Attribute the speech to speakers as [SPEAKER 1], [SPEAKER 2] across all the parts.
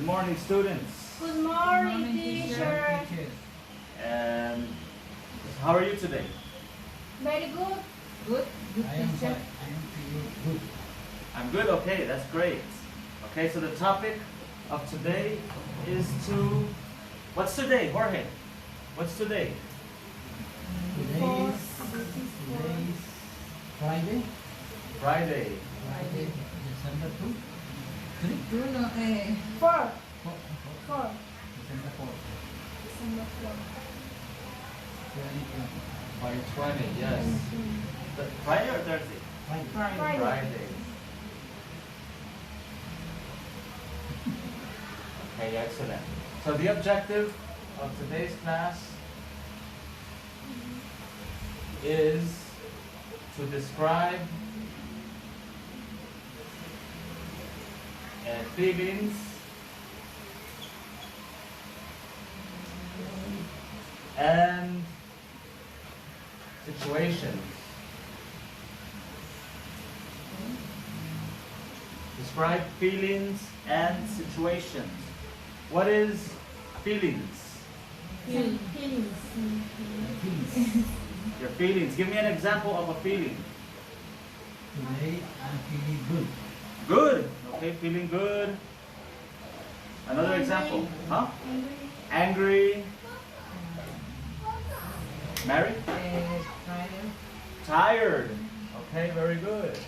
[SPEAKER 1] Good morning, students.
[SPEAKER 2] Good morning, teacher.
[SPEAKER 1] And how are you today?
[SPEAKER 2] Very good. Good. Good,
[SPEAKER 3] I am
[SPEAKER 2] teacher.
[SPEAKER 3] fine. I am feeling good.
[SPEAKER 1] I'm good. Okay, that's great. Okay, so the topic of today is to... What's today, Jorge? What's today?
[SPEAKER 3] Today is Friday.
[SPEAKER 1] Friday.
[SPEAKER 3] Friday, December 2. 3.
[SPEAKER 2] Do no, 4.
[SPEAKER 3] 4.
[SPEAKER 2] 4.
[SPEAKER 3] December 4.
[SPEAKER 2] December 4.
[SPEAKER 1] 2020, yes. Friday or Thursday?
[SPEAKER 3] Friday.
[SPEAKER 2] Friday.
[SPEAKER 1] Friday. Okay, excellent. So the objective of today's class is to describe feelings and situations. Describe feelings and situations. What is feelings?
[SPEAKER 2] Feelings.
[SPEAKER 1] Your feelings. Give me an example of a feeling.
[SPEAKER 3] Today I'm feeling good.
[SPEAKER 1] Good. Okay, feeling good. Another example. Huh? Angry. Mary? Tired. Okay, very good.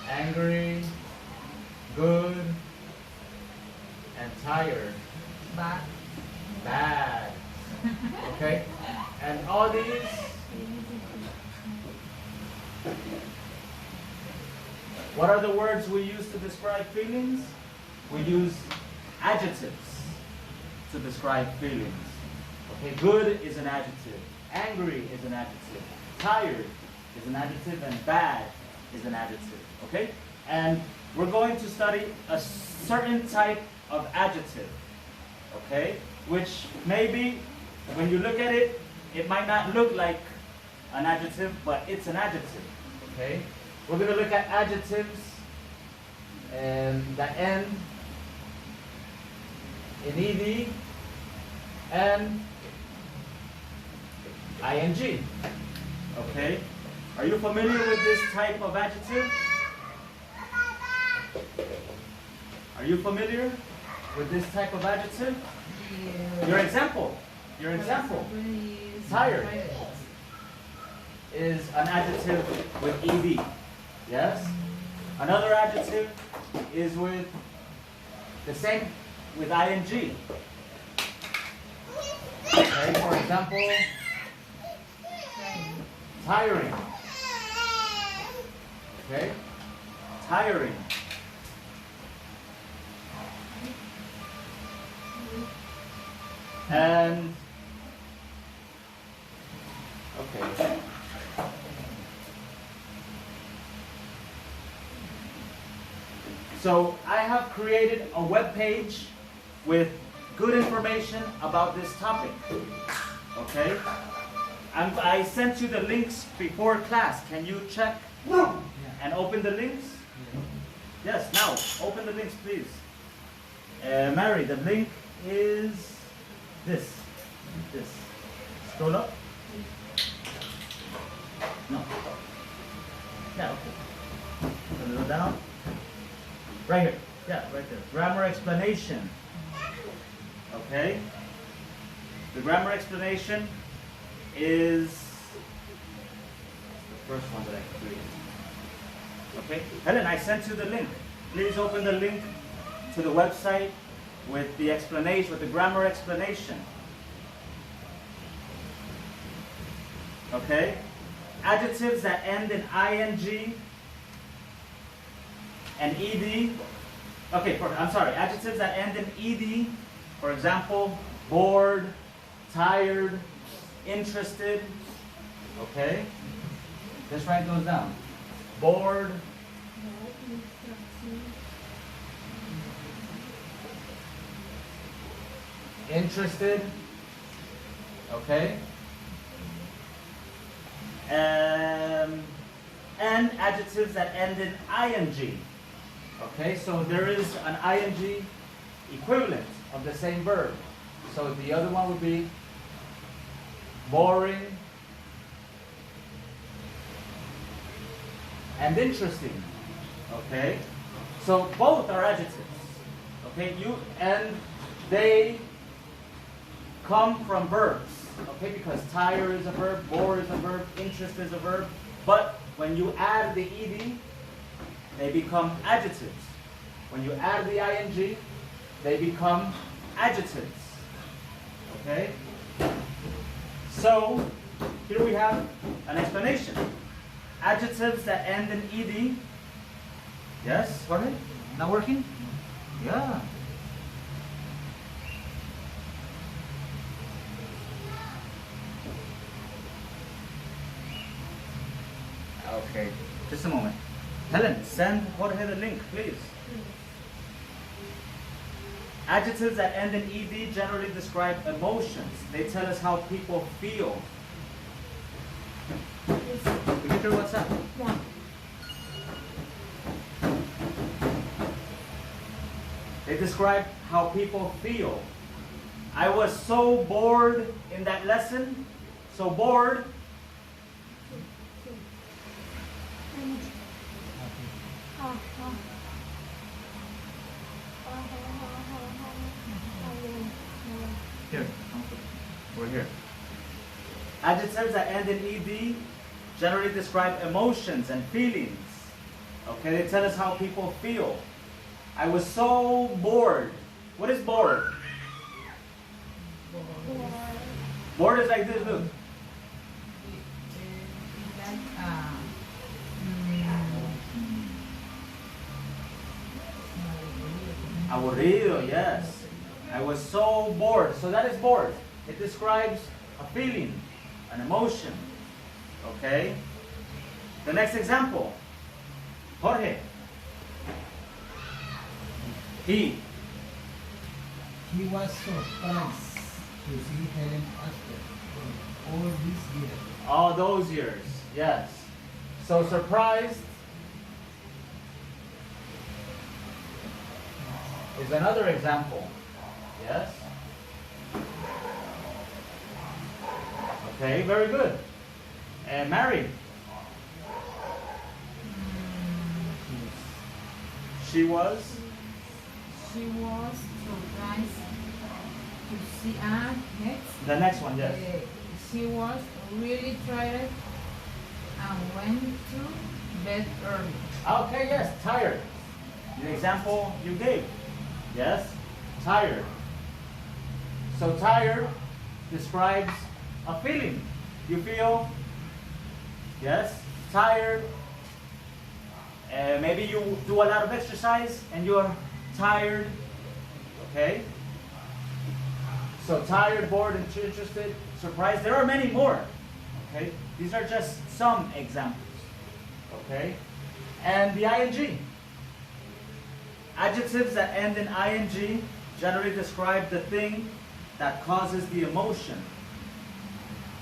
[SPEAKER 1] Angry, good, and tired. Bad. Okay? And all these what are the words we use to describe feelings? We use adjectives to describe feelings. Okay, good is an adjective. Angry is an adjective. Tired is an adjective, and bad is an adjective. Okay? And we're going to study a certain type of adjective. Okay? Which maybe when you look at it, it might not look like an adjective, but it's an adjective. Okay? We're going to look at adjectives that end in ed and ing. Okay? Are you familiar with this type of adjective? Are you familiar with this type of adjective? Your example. Tired is an adjective with ed. Yes? Another adjective is with the same with ing. Okay, for example, tiring. Okay? Tiring. And okay. So I have created a web page with good information about this topic. Okay? And I sent you the links before class. Can you check and open the links? Yes, now open the links, please. Mary, the link is this. Scroll up. No. Yeah, okay. A little down. Right here. Yeah, right there. Grammar explanation. Okay. The grammar explanation is the first one that I created. Okay. Helen, I sent you the link. Please open the link to the website with the explanation, with the grammar explanation. Okay. Adjectives that end in ing and ed. Okay, I'm sorry. Adjectives that end in ed. For example, bored, tired, interested. Okay. Just write those down. Bored. Interested. Okay. And adjectives that end in ing. Okay, so there is an ing equivalent of the same verb. So the other one would be boring and interesting. Okay? So both are adjectives. Okay? And they come from verbs. Okay? Because tire is a verb, bore is a verb, interest is a verb. But when you add the ed, they become adjectives. When you add the ing, they become adjectives. Okay? So, here we have an explanation. Adjectives that end in ed. Yes, Jorge? Not working? Yeah. Okay, just a moment. Helen, send Jorge the link, please. Adjectives that end in ed generally describe emotions. They tell us how people feel. Victor, what's up?
[SPEAKER 2] Yeah.
[SPEAKER 1] They describe how people feel. I was so bored in that lesson. So bored. Here, we're here. Adjectives that end in ed generally describe emotions and feelings. Okay, they tell us how people feel. I was so bored. What is bored? Bored is like this, look. Aburrido, yes. I was so bored. So that is bored. It describes a feeling, an emotion. Okay? The next example. Jorge. He
[SPEAKER 3] was surprised to see Helen after all these years.
[SPEAKER 1] all those years, yes. So surprised is another example. Yes? Okay, very good. And married. She was
[SPEAKER 4] surprised to see next.
[SPEAKER 1] the next one, yes.
[SPEAKER 4] She was really tired and went to bed early.
[SPEAKER 1] Okay, yes, tired. The example you gave. Yes, tired. So tired describes a feeling. You feel, yes, tired. Maybe you do a lot of exercise and you're tired. Okay? So tired, bored, interested, surprised. There are many more. Okay? These are just some examples. Okay? And the ing. Adjectives that end in ing generally describe the thing that causes the emotion.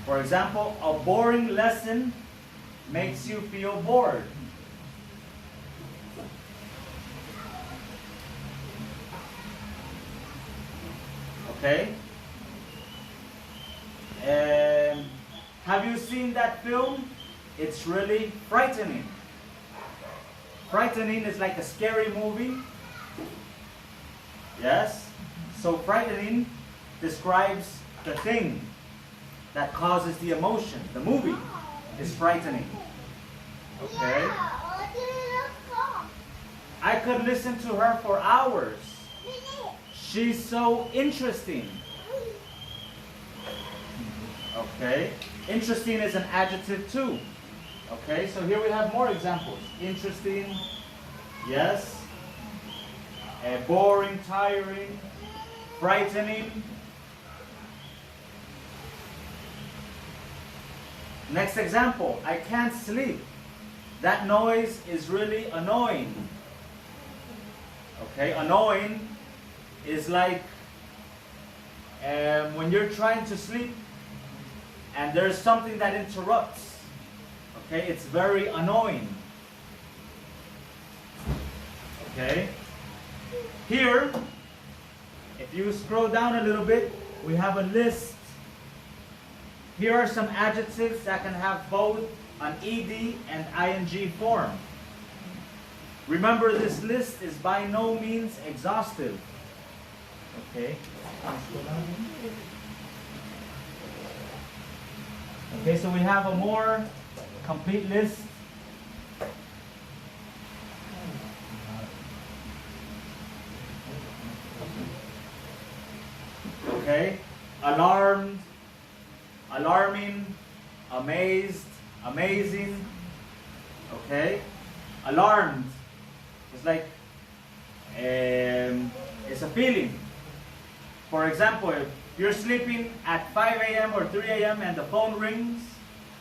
[SPEAKER 1] For example, a boring lesson makes you feel bored. Okay? Have you seen that film? It's really frightening. Frightening is like a scary movie. Yes? So frightening describes the thing that causes the emotion. The movie is frightening. Okay? I could listen to her for hours. She's so interesting. Okay? Interesting is an adjective too. Okay, so here we have more examples. Interesting, yes. Boring, tiring, frightening. Next example, I can't sleep. That noise is really annoying. Okay, annoying is like when you're trying to sleep and there's something that interrupts. Okay, it's very annoying. Okay, here if you scroll down a little bit, we have a list. Here are some adjectives that can have both an ed and ing form. Remember, this list is by no means exhaustive. Okay. Okay, so we have a more complete list. Okay, alarmed, alarming, amazed, amazing. Okay, alarmed is like it's a feeling. For example, if you're sleeping at 5 a.m. or 3 a.m. and the phone rings,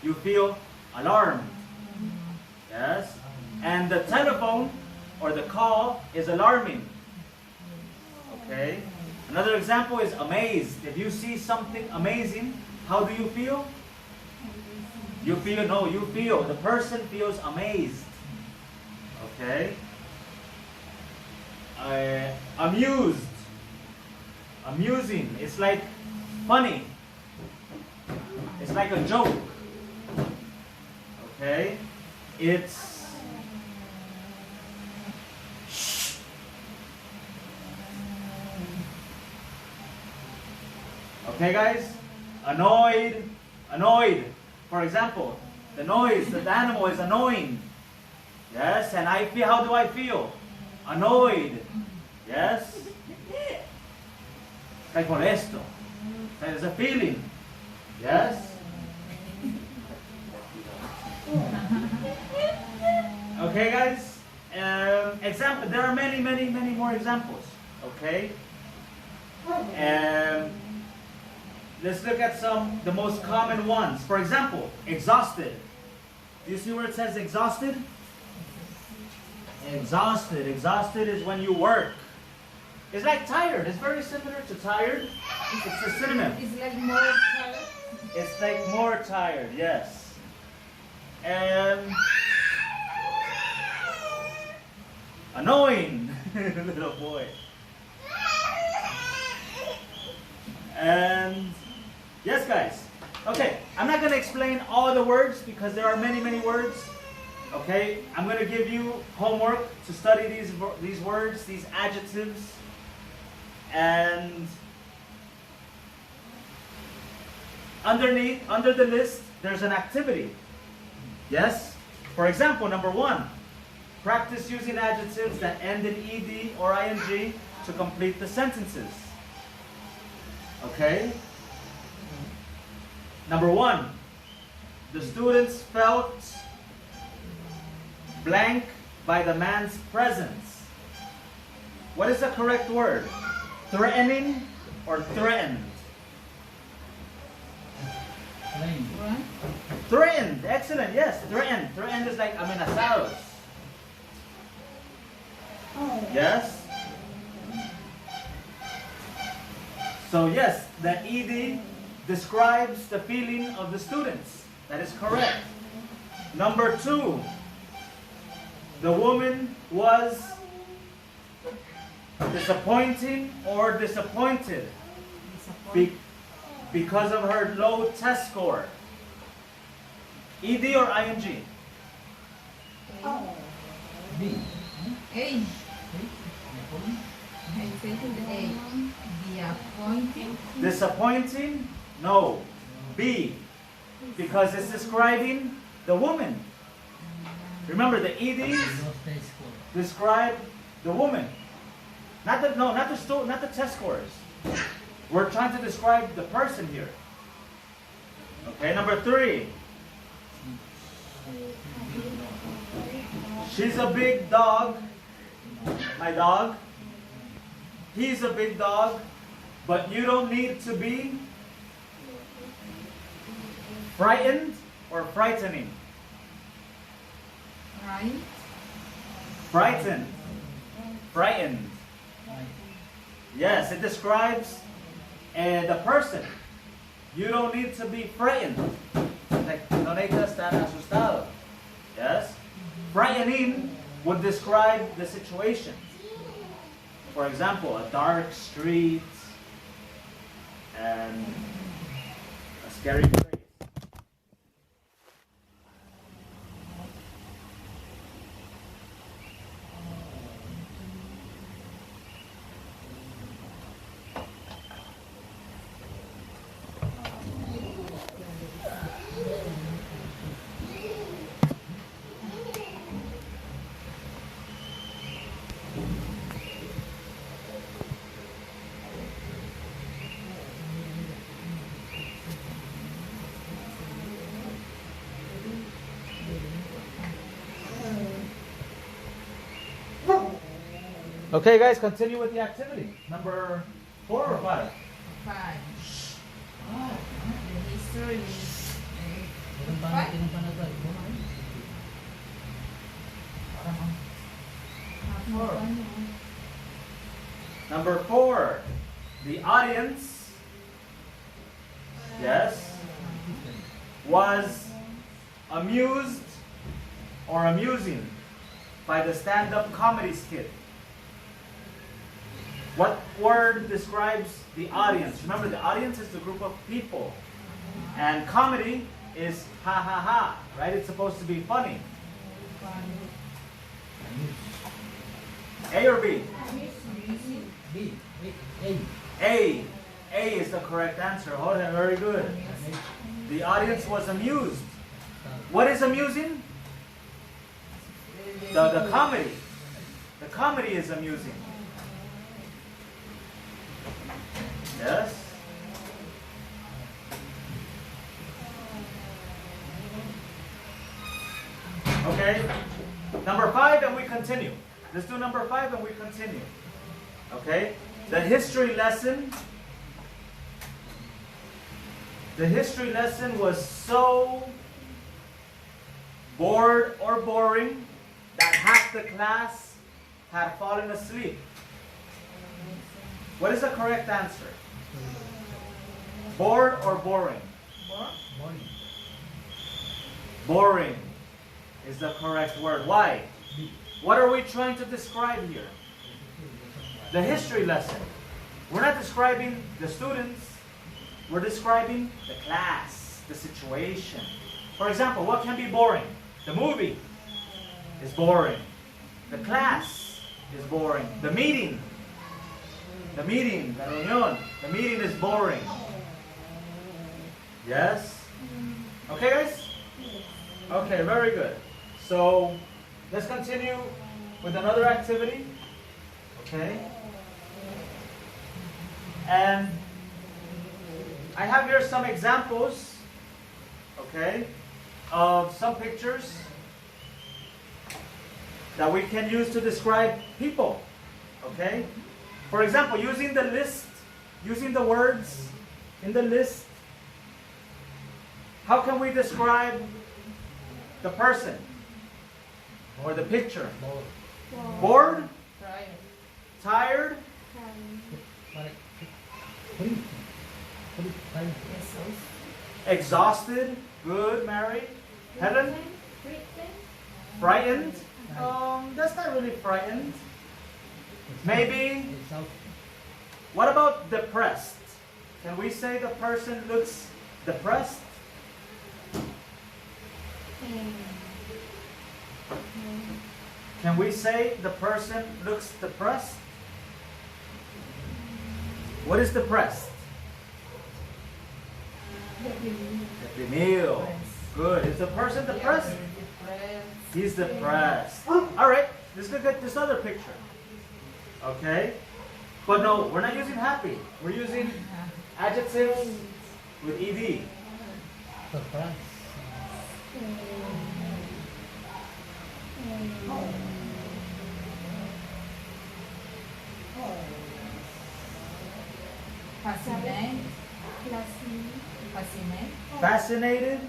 [SPEAKER 1] you feel alarmed. Yes, and the telephone or the call is alarming. Okay. Another example is amazed. If you see something amazing, how do you feel? You feel, the person feels amazed. Okay? Amused. Amusing. It's like funny. It's like a joke. Okay? It's okay, guys? Annoyed. Annoyed. For example, the noise, the animal is annoying. Yes, and I feel, how do I feel? Annoyed. Yes? Like molesto. There's a feeling. Yes? Okay, guys? Example. There are many more examples. Okay? Let's look at the most common ones. For example, exhausted. Do you see where it says exhausted? Exhausted. Exhausted is when you work. It's like tired. It's very similar to tired. It's a synonym.
[SPEAKER 4] It's like more tired.
[SPEAKER 1] It's like more tired, yes. Annoying. Little boy. And yes, guys. Okay, I'm not going to explain all the words because there are many words. Okay, I'm going to give you homework to study these words, these adjectives. And under the list, there's an activity. Yes? For example, number 1, practice using adjectives that end in ed or ing to complete the sentences. Okay? Number 1, the students felt blank by the man's presence. What is the correct word? Threatening or threatened? Threatened. Excellent. Yes, threatened. Threatened is like amenazados. Yes? So yes, the ed describes the feeling of the students. That is correct. Number 2, the woman was disappointing or disappointed because of her low test score. Ed or ing?
[SPEAKER 3] B.
[SPEAKER 4] A. I say to the A. Disappointing.
[SPEAKER 1] Disappointing? No. B. Because it's describing the woman. Remember, the EDs describe the woman. Not the test scores. We're trying to describe the person here. Okay, number 3. She's a big dog. My dog. He's a big dog. But you don't need to be frightened or frightening.
[SPEAKER 4] Right.
[SPEAKER 1] Frightened. Frightened. Yes, it describes the person. You don't need to be frightened. Like, no necesitas estar asustado. Yes? Frightening would describe the situation. For example, a dark street and a scary place. Okay, guys, continue with the activity. Number 4 or 5?
[SPEAKER 4] 5.
[SPEAKER 1] Oh.
[SPEAKER 4] The history is
[SPEAKER 1] Number 4, the audience, yes, was amused or amusing by the stand-up comedy skit. What word describes the audience? Remember, the audience is the group of people. And comedy is ha ha ha, right? It's supposed to be funny. A or B?
[SPEAKER 3] B. A.
[SPEAKER 1] A. A is the correct answer. Jorge, very good. The audience was amused. What is amusing? The comedy. The comedy is amusing. Yes? Okay. Number 5 and we continue. Let's do number 5 and we continue. Okay? The history lesson. The history lesson was so bored or boring that half the class had fallen asleep. What is the correct answer? Bored or boring? Boring is the correct word. Why? What are we trying to describe here? The history lesson. We're not describing the students. We're describing the class, the situation. For example, what can be boring? The movie is boring. The class is boring. The meeting, la reunión, the meeting is boring. Yes? Okay, guys? Okay, very good. So, let's continue with another activity. Okay? And I have here some examples, okay, of some pictures that we can use to describe people. Okay? For example, using the list, using the words in the list, how can we describe the person or the picture? Bored? Tired? Exhausted? Good, Mary. Helen? Frightened? That's not really frightened. Maybe. What about depressed? Can we say the person looks depressed? Can we say the person looks depressed? What is depressed? Deprimido. Good. Is the person depressed? He's depressed. Alright, let's look at this other picture. Okay? But no, we're not using happy. We're using adjectives with ed. Fascinated?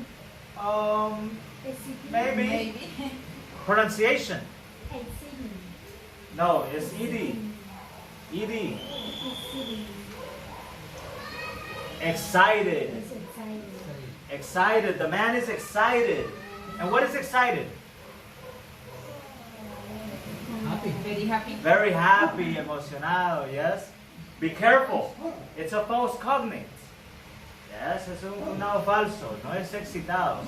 [SPEAKER 1] Maybe. Pronunciation? No, it's ed. Ed. Excited. Excited. The man is excited. And what is excited?
[SPEAKER 4] Very happy.
[SPEAKER 1] Very happy, emocionado, yes. Be careful. It's a false cognate. Yes, es un cognado falso, no es excitado.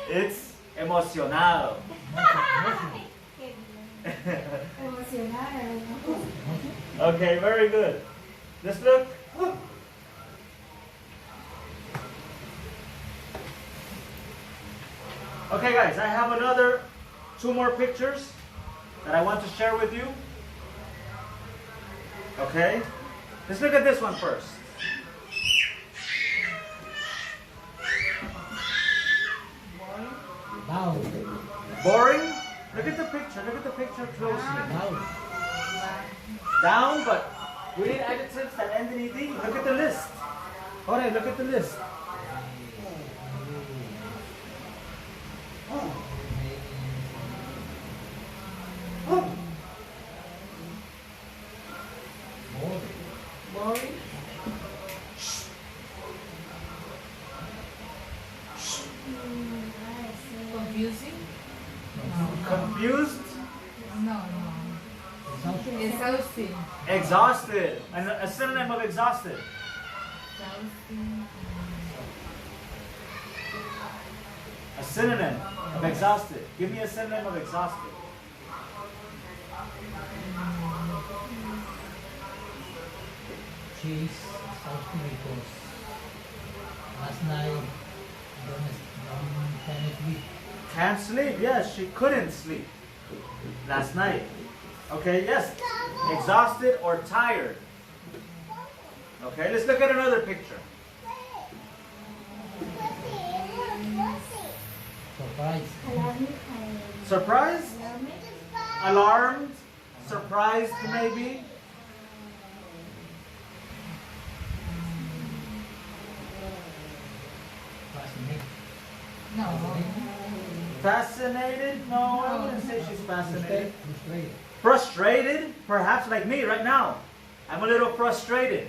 [SPEAKER 1] Yes? It's emocionado.
[SPEAKER 2] Emocionada.
[SPEAKER 1] Okay, very good. Let's look. Okay guys, I have another 2 more pictures that I want to share with you. Okay? Let's look at this one first.
[SPEAKER 3] Down.
[SPEAKER 1] Boring? Look at the picture closely.
[SPEAKER 3] Down.
[SPEAKER 1] Down, but we need adjectives that end in ed. Look at the list. Alright, look at the list.
[SPEAKER 4] Boring. Confusing.
[SPEAKER 1] Confused?
[SPEAKER 4] No. Exhausting.
[SPEAKER 1] Exhausted. And a synonym of exhausted. A synonym of exhausted. Give me a synonym of exhausted.
[SPEAKER 3] She's exhausted because last night don't sleep.
[SPEAKER 1] Can't sleep. Yes, she couldn't sleep last night. Okay, yes. Exhausted or tired. Okay, let's look at another picture.
[SPEAKER 3] Surprise.
[SPEAKER 1] Surprised? Alarmed? Surprised maybe?
[SPEAKER 3] Fascinated.
[SPEAKER 4] No.
[SPEAKER 1] Fascinated? No, I wouldn't say she's fascinated.
[SPEAKER 3] Frustrated.
[SPEAKER 1] Frustrated? Perhaps like me right now. I'm a little frustrated.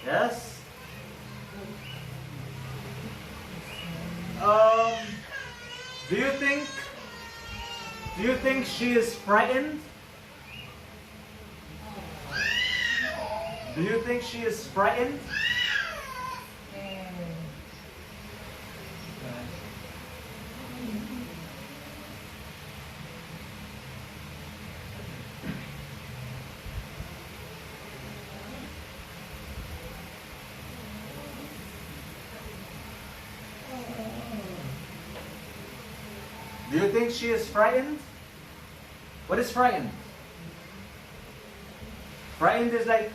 [SPEAKER 1] Yes? Do you think she is frightened? Do you think she is frightened? Do you think she is frightened? What is frightened? Frightened is like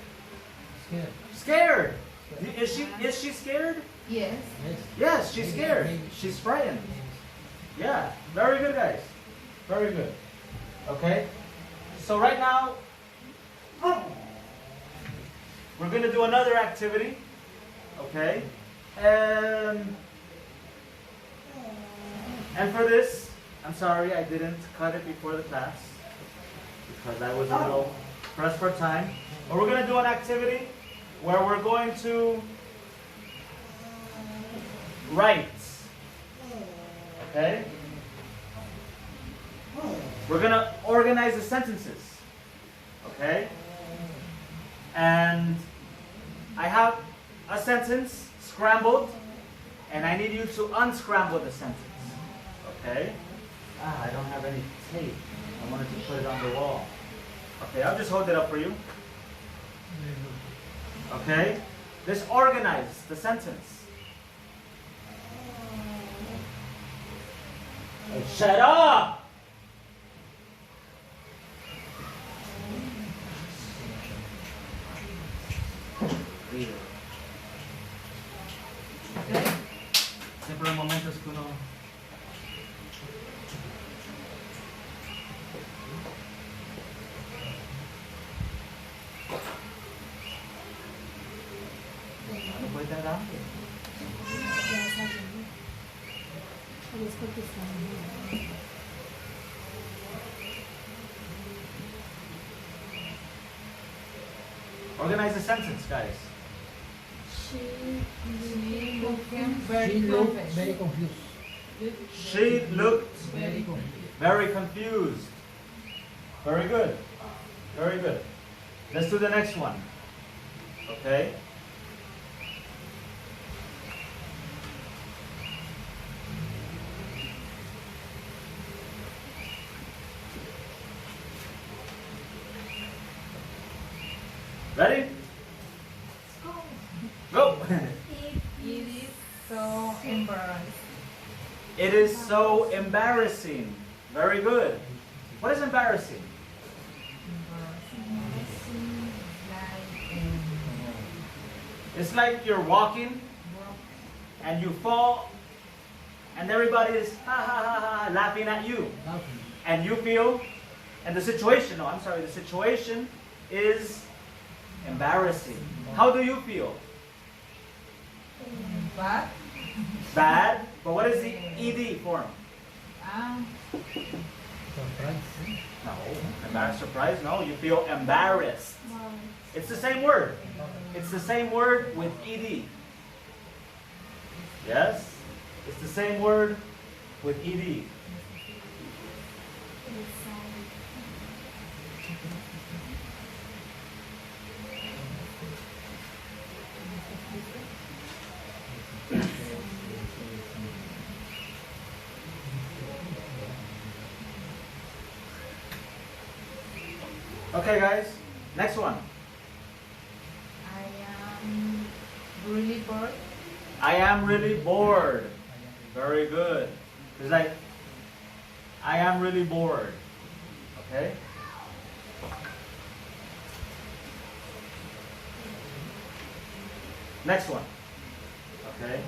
[SPEAKER 3] Scared.
[SPEAKER 1] scared. Is she scared?
[SPEAKER 4] Yes.
[SPEAKER 3] Yes.
[SPEAKER 1] Yes, she's scared. She's frightened. Yeah, very good, guys. Very good. Okay, so right now we're going to do another activity. Okay, and for this, I'm sorry I didn't cut it before the class because I was a little pressed for time. But we're going to do an activity where we're going to write. Okay? We're going to organize the sentences. Okay? And I have a sentence scrambled, and I need you to unscramble the sentence. Okay? I don't have any tape. I wanted to put it on the wall. Okay, I'll just hold it up for you. Okay? Let's organize the sentence. Hey, shut up! Siempre hay momentos que uno... ¿No puede tener hambre? Organize the sentence, guys.
[SPEAKER 4] She looked very
[SPEAKER 3] She looked
[SPEAKER 4] confused.
[SPEAKER 3] very confused.
[SPEAKER 1] She looked
[SPEAKER 3] Very confused.
[SPEAKER 1] Very confused. Very good. Very good. Let's do the next one. Okay? Ready? Go!
[SPEAKER 4] It is so embarrassing.
[SPEAKER 1] It is so embarrassing. Very good. What is embarrassing?
[SPEAKER 4] Embarrassing. Like
[SPEAKER 1] It's like you're walking and you fall and everybody is ha ha ha ha laughing at you.
[SPEAKER 3] Laughing.
[SPEAKER 1] And you feel, and the situation is embarrassing. How do you feel?
[SPEAKER 4] but
[SPEAKER 1] Bad, but what is the ED form?
[SPEAKER 3] Surprise.
[SPEAKER 1] No, embarrassed, surprised, no, you feel embarrassed. It's the same word. It's the same word with ED. Yes? It's the same word with ED. Okay, guys. Next one.
[SPEAKER 4] I am really bored.
[SPEAKER 1] I am really bored. Very good. It's like, I am really bored. Okay? Next one. Okay?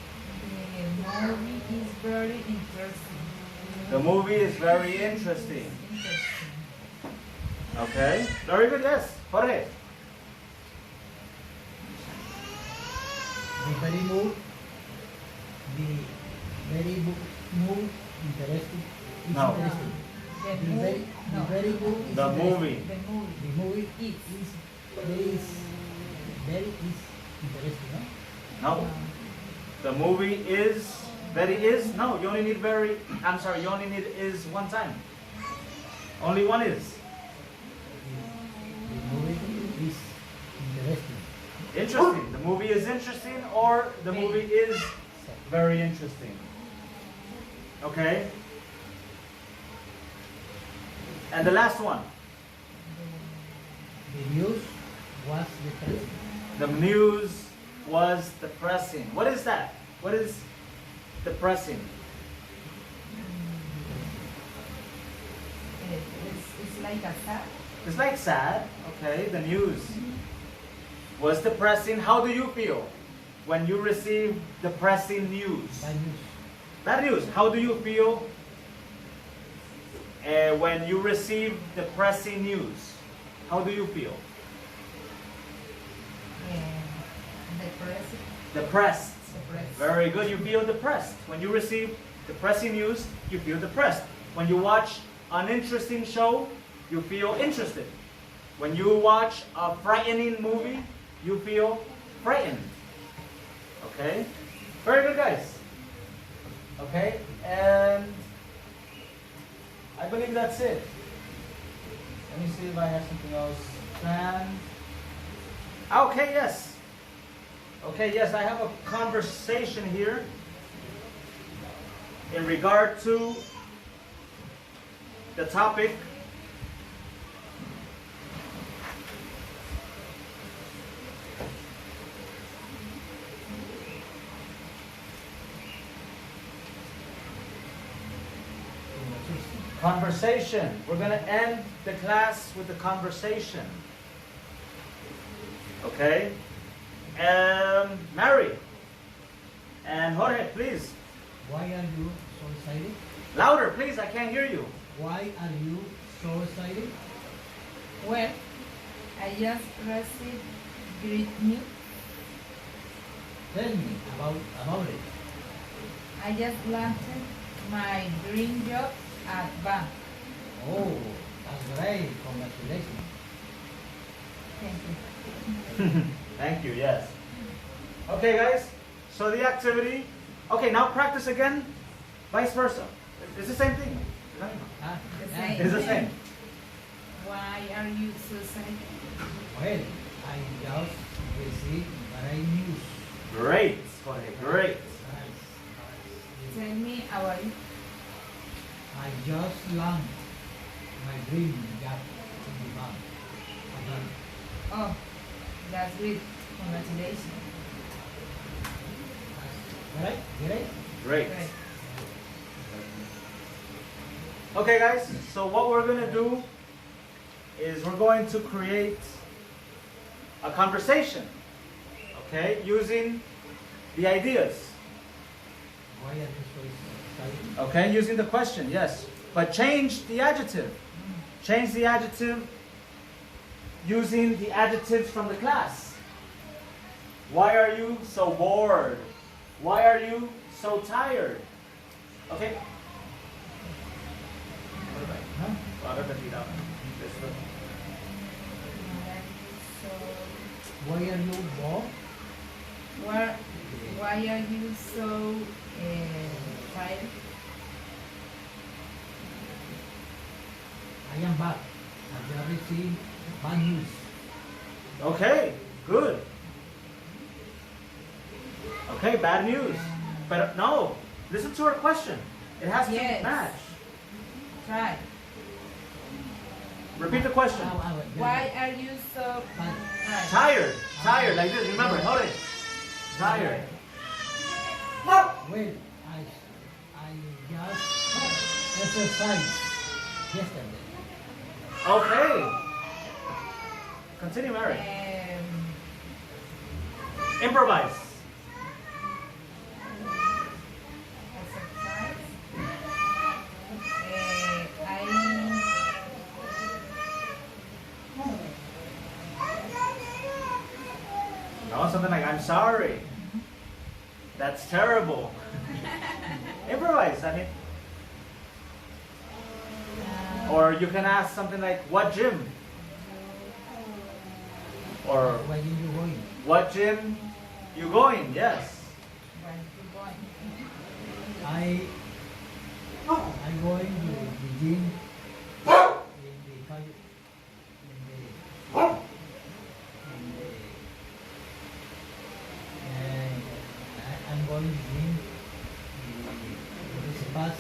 [SPEAKER 4] The movie is very interesting.
[SPEAKER 1] The movie is very interesting.
[SPEAKER 4] Interesting.
[SPEAKER 1] Okay? Very good, yes. Jorge.
[SPEAKER 3] The very move. The very move. Interesting. It's
[SPEAKER 1] No.
[SPEAKER 3] interesting.
[SPEAKER 4] The
[SPEAKER 3] The
[SPEAKER 4] movie.
[SPEAKER 3] very, the very move is
[SPEAKER 1] The
[SPEAKER 3] interesting.
[SPEAKER 1] movie.
[SPEAKER 4] The movie.
[SPEAKER 3] The movie
[SPEAKER 4] Is.
[SPEAKER 3] very interesting, no?
[SPEAKER 1] No. The movie is, very is, no, you only need very, I'm sorry, you only need is one time. Only one is.
[SPEAKER 3] The movie is interesting.
[SPEAKER 1] Interesting. The movie is interesting or the movie is very interesting. Okay? And the last one.
[SPEAKER 3] The news was depressing.
[SPEAKER 1] The news was depressing. What is that? What is depressing?
[SPEAKER 4] It's like a sad.
[SPEAKER 1] It's like sad. Okay, the news was depressing. How do you feel when you receive depressing news?
[SPEAKER 3] Bad news.
[SPEAKER 1] Bad news. How do you feel when you receive depressing news? How do you feel?
[SPEAKER 4] Depressed.
[SPEAKER 1] Depressed.
[SPEAKER 4] Depressed.
[SPEAKER 1] Very good. You feel depressed. When you receive depressing news, you feel depressed. When you watch an interesting show, you feel interested. When you watch a frightening movie, you feel frightened. Okay? Very good, guys. Okay? And I believe that's it. Let me see if I have something else planned. Okay, yes. Okay, yes, I have a conversation here in regard to the topic conversation. We're going to end the class with the conversation. Okay? Mary and Jorge, please.
[SPEAKER 3] Why are you so excited?
[SPEAKER 1] Louder, please. I can't hear you.
[SPEAKER 3] Why are you so excited?
[SPEAKER 4] Well, I just received great news.
[SPEAKER 3] Tell me about it.
[SPEAKER 4] I just planted my dream job at bank.
[SPEAKER 3] Oh, that's great. Congratulations.
[SPEAKER 4] Thank you.
[SPEAKER 1] Thank you, yes. Okay, guys, so the activity. Okay, now practice again, vice versa. It's the same thing.
[SPEAKER 3] Ah,
[SPEAKER 4] The
[SPEAKER 3] yeah.
[SPEAKER 4] same.
[SPEAKER 1] It's the same.
[SPEAKER 4] Why are you so sad?
[SPEAKER 3] Well, I just received great news.
[SPEAKER 1] Great, Jorge, great.
[SPEAKER 4] Tell me about it.
[SPEAKER 3] I just landed my dream job in the bank. Again.
[SPEAKER 4] Oh, that's great. Congratulations.
[SPEAKER 3] Great, great.
[SPEAKER 1] Great.
[SPEAKER 4] Great.
[SPEAKER 1] Okay, guys, so what we're going to do is we're going to create a conversation, okay, using the ideas,
[SPEAKER 3] Why are you so excited?
[SPEAKER 1] okay, using the question, yes, but change the adjective. Change the adjective using the adjectives from the class. Why are you so bored? Why are you so tired? Okay?
[SPEAKER 3] Huh?
[SPEAKER 4] So,
[SPEAKER 3] Why are you bored?
[SPEAKER 4] why are you so tired?
[SPEAKER 3] I am back. I just received bad news.
[SPEAKER 1] Okay, good. Okay, bad news. But no, listen to her question. It has to
[SPEAKER 4] Yes.
[SPEAKER 1] match.
[SPEAKER 4] Try.
[SPEAKER 1] Repeat the question.
[SPEAKER 4] Why are you so
[SPEAKER 3] Bad.
[SPEAKER 4] tired?
[SPEAKER 1] Tired. Tired, like this. Remember, hold it. Tired.
[SPEAKER 3] Well, I just exercised yesterday.
[SPEAKER 1] Okay. Continue, Mary. Improvise.
[SPEAKER 4] Exercise.
[SPEAKER 1] No, something like, I'm sorry. That's terrible. Improvise, I mean. Or you can ask something like, what gym? Or
[SPEAKER 3] Why did you go in?
[SPEAKER 1] what gym you going? Yes.
[SPEAKER 4] Where you going?
[SPEAKER 3] I'm going to the gym in the calle, I'm going to the gym in this past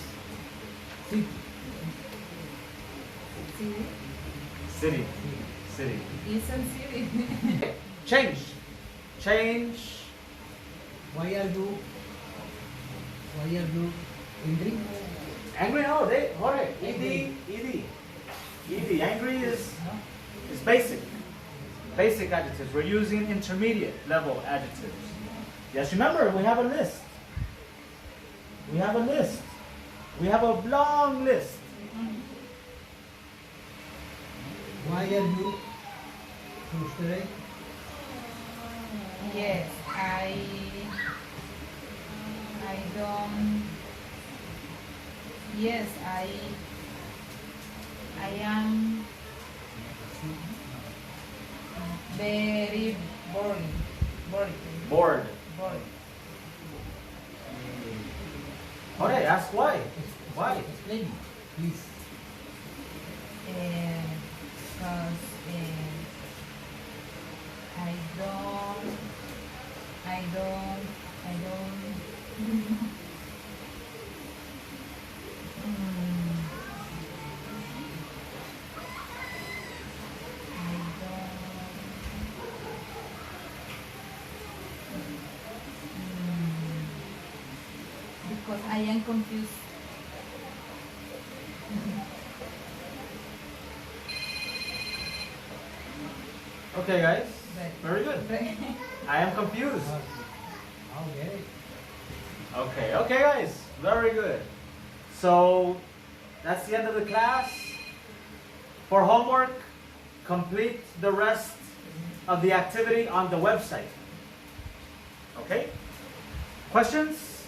[SPEAKER 3] city.
[SPEAKER 4] City.
[SPEAKER 1] City. City.
[SPEAKER 4] Eastern City.
[SPEAKER 1] Change. Change.
[SPEAKER 3] Why are you angry?
[SPEAKER 1] Angry? No, they. What? Ed. Ed. Angry is basic. Basic adjectives. We're using intermediate level adjectives. Yes, remember, we have a list. We have a list. We have a long list.
[SPEAKER 3] Why are you frustrated?
[SPEAKER 4] Yes, I don't. Yes, I am very boring.
[SPEAKER 1] Bored.
[SPEAKER 4] Bored.
[SPEAKER 1] Okay, ask why. Why?
[SPEAKER 3] Explain, please.
[SPEAKER 4] Because I don't. Because I am confused.
[SPEAKER 1] Okay, guys.
[SPEAKER 4] But-
[SPEAKER 1] Very good. I am confused.
[SPEAKER 3] Okay.
[SPEAKER 1] Okay, guys. Very good. So, that's the end of the class. For homework, complete the rest of the activity on the website. Okay? Questions?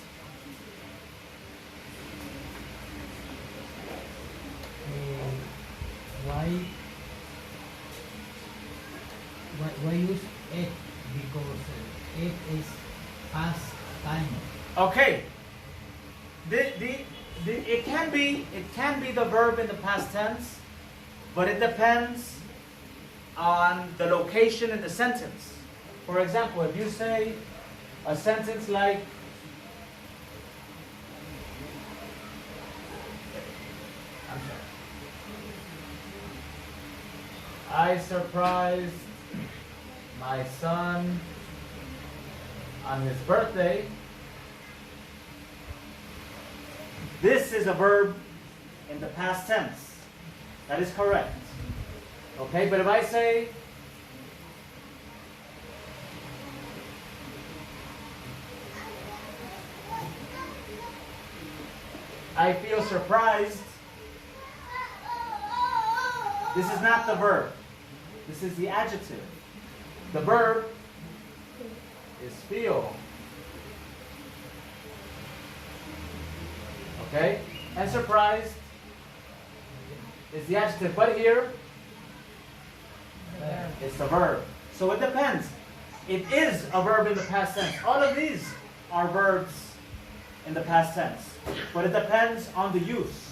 [SPEAKER 1] Okay. It can be the verb in the past tense, but it depends on the location in the sentence. For example, if you say a sentence like, I'm sorry, I surprised my son on his birthday. This is a verb in the past tense. That is correct. Okay, but if I say, I feel surprised, this is not the verb. This is the adjective. The verb is feel. Okay? And surprised is the adjective. But here, it's the verb. So it depends. It is a verb in the past tense. All of these are verbs in the past tense. But it depends on the use.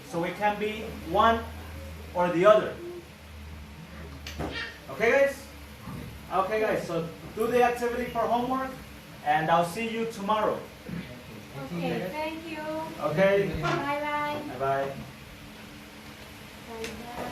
[SPEAKER 1] So it can be one or the other. Okay, guys? Okay, guys. So do the activity for homework. And I'll see you tomorrow.
[SPEAKER 2] Okay, thank you.
[SPEAKER 1] Okay?
[SPEAKER 2] Bye-bye.
[SPEAKER 1] Bye-bye.
[SPEAKER 2] Bye-bye.